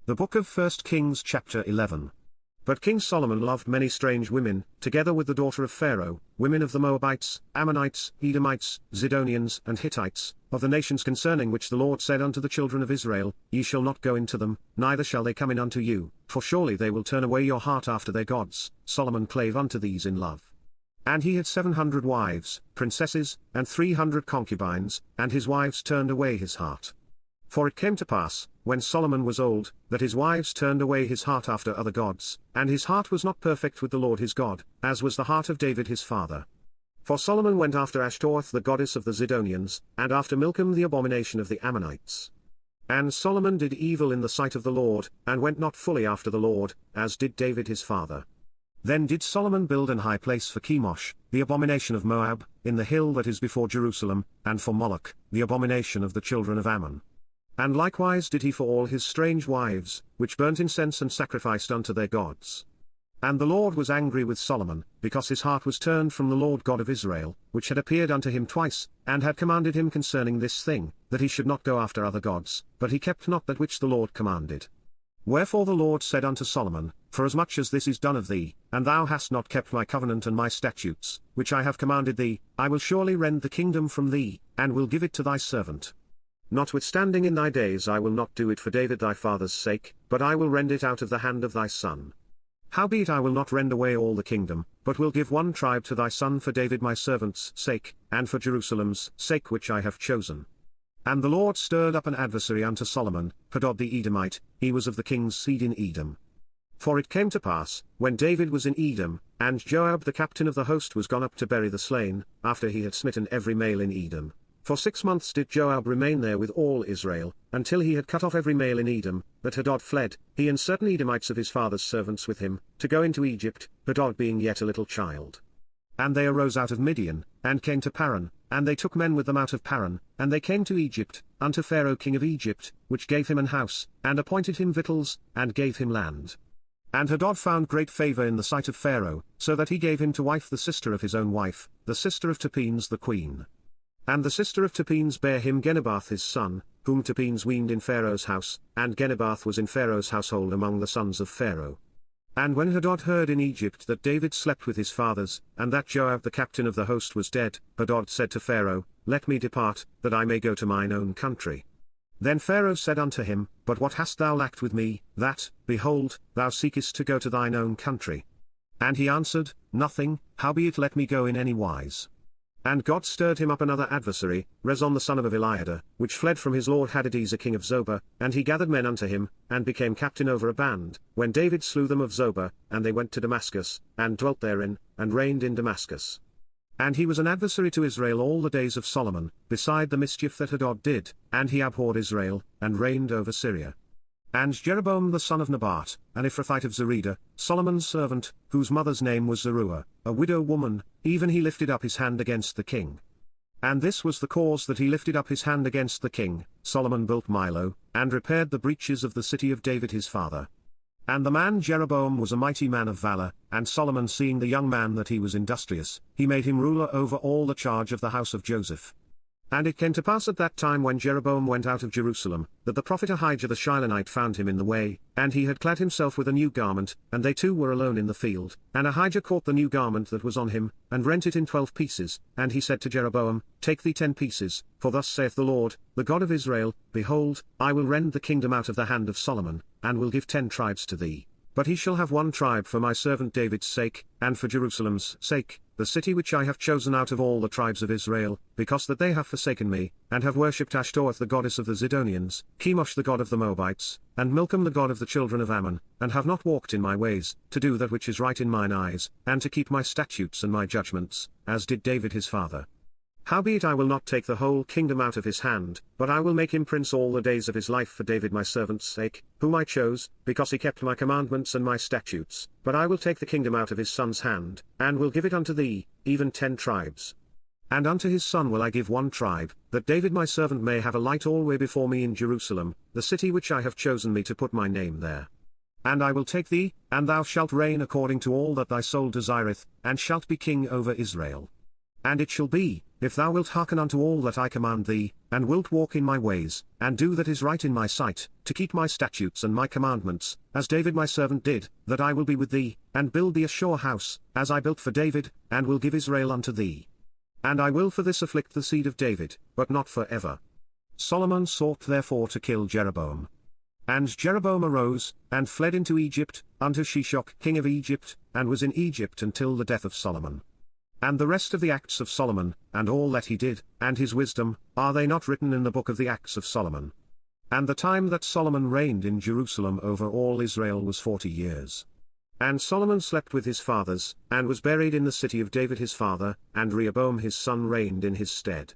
The book of 1 Kings chapter 11. But King Solomon loved many strange women, together with the daughter of Pharaoh, women of the Moabites, Ammonites, Edomites, Zidonians and Hittites, of the nations concerning which the Lord said unto the children of Israel, Ye shall not go into them, neither shall they come in unto you, for surely they will turn away your heart after their gods. Solomon clave unto these in love. And he had 700 wives, princesses, and 300 concubines, and his wives turned away his heart. For it came to pass, when Solomon was old, that his wives turned away his heart after other gods, and his heart was not perfect with the Lord his God, as was the heart of David his father. For Solomon went after Ashtoreth the goddess of the Zidonians, and after Milcom the abomination of the Ammonites. And Solomon did evil in the sight of the Lord, and went not fully after the Lord, as did David his father. Then did Solomon build an high place for Chemosh, the abomination of Moab, in the hill that is before Jerusalem, and for Moloch, the abomination of the children of Ammon. And likewise did he for all his strange wives, which burnt incense and sacrificed unto their gods. And the Lord was angry with Solomon, because his heart was turned from the Lord God of Israel, which had appeared unto him twice, and had commanded him concerning this thing, that he should not go after other gods, but he kept not that which the Lord commanded. Wherefore the Lord said unto Solomon, Forasmuch as this is done of thee, and thou hast not kept my covenant and my statutes, which I have commanded thee, I will surely rend the kingdom from thee, and will give it to thy servant. Notwithstanding in thy days I will not do it for David thy father's sake, but I will rend it out of the hand of thy son. Howbeit I will not rend away all the kingdom, but will give one tribe to thy son for David my servant's sake, and for Jerusalem's sake which I have chosen. And the Lord stirred up an adversary unto Solomon, Hadad the Edomite, he was of the king's seed in Edom. For it came to pass, when David was in Edom, and Joab the captain of the host was gone up to bury the slain, after he had smitten every male in Edom. For 6 months did Joab remain there with all Israel, until he had cut off every male in Edom, that Hadad fled, he and certain Edomites of his father's servants with him, to go into Egypt, Hadad being yet a little child. And they arose out of Midian, and came to Paran, and they took men with them out of Paran, and they came to Egypt, unto Pharaoh king of Egypt, which gave him an house, and appointed him victuals, and gave him land. And Hadad found great favor in the sight of Pharaoh, so that he gave him to wife the sister of his own wife, the sister of Tapenes the queen. And the sister of Tapenes bare him Genubath his son, whom Tapenes weaned in Pharaoh's house, and Genubath was in Pharaoh's household among the sons of Pharaoh. And when Hadad heard in Egypt that David slept with his fathers, and that Joab the captain of the host was dead, Hadad said to Pharaoh, Let me depart, that I may go to mine own country. Then Pharaoh said unto him, But what hast thou lacked with me, that, behold, thou seekest to go to thine own country? And he answered, Nothing, howbeit let me go in any wise. And God stirred him up another adversary, Rezon the son of Eliada, which fled from his lord Hadadezer king of Zobah, and he gathered men unto him, and became captain over a band, when David slew them of Zobah, and they went to Damascus, and dwelt therein, and reigned in Damascus. And he was an adversary to Israel all the days of Solomon, beside the mischief that Hadad did, and he abhorred Israel, and reigned over Syria. And Jeroboam the son of Nebat, an Ephrathite of Zereda, Solomon's servant, whose mother's name was Zeruiah, a widow woman, even he lifted up his hand against the king. And this was the cause that he lifted up his hand against the king. Solomon built Millo, and repaired the breaches of the city of David his father. And the man Jeroboam was a mighty man of valor, and Solomon seeing the young man that he was industrious, he made him ruler over all the charge of the house of Joseph. And it came to pass at that time when Jeroboam went out of Jerusalem, that the prophet Ahijah the Shilonite found him in the way, and he had clad himself with a new garment, and they two were alone in the field. And Ahijah caught the new garment that was on him, and rent it in 12 pieces, and he said to Jeroboam, Take thee 10 pieces, for thus saith the Lord, the God of Israel, Behold, I will rend the kingdom out of the hand of Solomon, and will give 10 tribes to thee. But he shall have 1 tribe for my servant David's sake, and for Jerusalem's sake, the city which I have chosen out of all the tribes of Israel, because that they have forsaken me, and have worshipped Ashtoreth the goddess of the Zidonians, Chemosh the god of the Moabites, and Milcom the god of the children of Ammon, and have not walked in my ways, to do that which is right in mine eyes, and to keep my statutes and my judgments, as did David his father. Howbeit I will not take the whole kingdom out of his hand, but I will make him prince all the days of his life for David my servant's sake, whom I chose, because he kept my commandments and my statutes. But I will take the kingdom out of his son's hand, and will give it unto thee, even 10 tribes. And unto his son will I give 1 tribe, that David my servant may have a light alway before me in Jerusalem, the city which I have chosen me to put my name there. And I will take thee, and thou shalt reign according to all that thy soul desireth, and shalt be king over Israel. And it shall be, if thou wilt hearken unto all that I command thee, and wilt walk in my ways, and do that is right in my sight, to keep my statutes and my commandments, as David my servant did, that I will be with thee, and build thee a sure house, as I built for David, and will give Israel unto thee. And I will for this afflict the seed of David, but not for ever. Solomon sought therefore to kill Jeroboam. And Jeroboam arose, and fled into Egypt, unto Shishak king of Egypt, and was in Egypt until the death of Solomon. And the rest of the acts of Solomon, and all that he did, and his wisdom, are they not written in the book of the acts of Solomon? And the time that Solomon reigned in Jerusalem over all Israel was 40 years. And Solomon slept with his fathers, and was buried in the city of David his father, and Rehoboam his son reigned in his stead.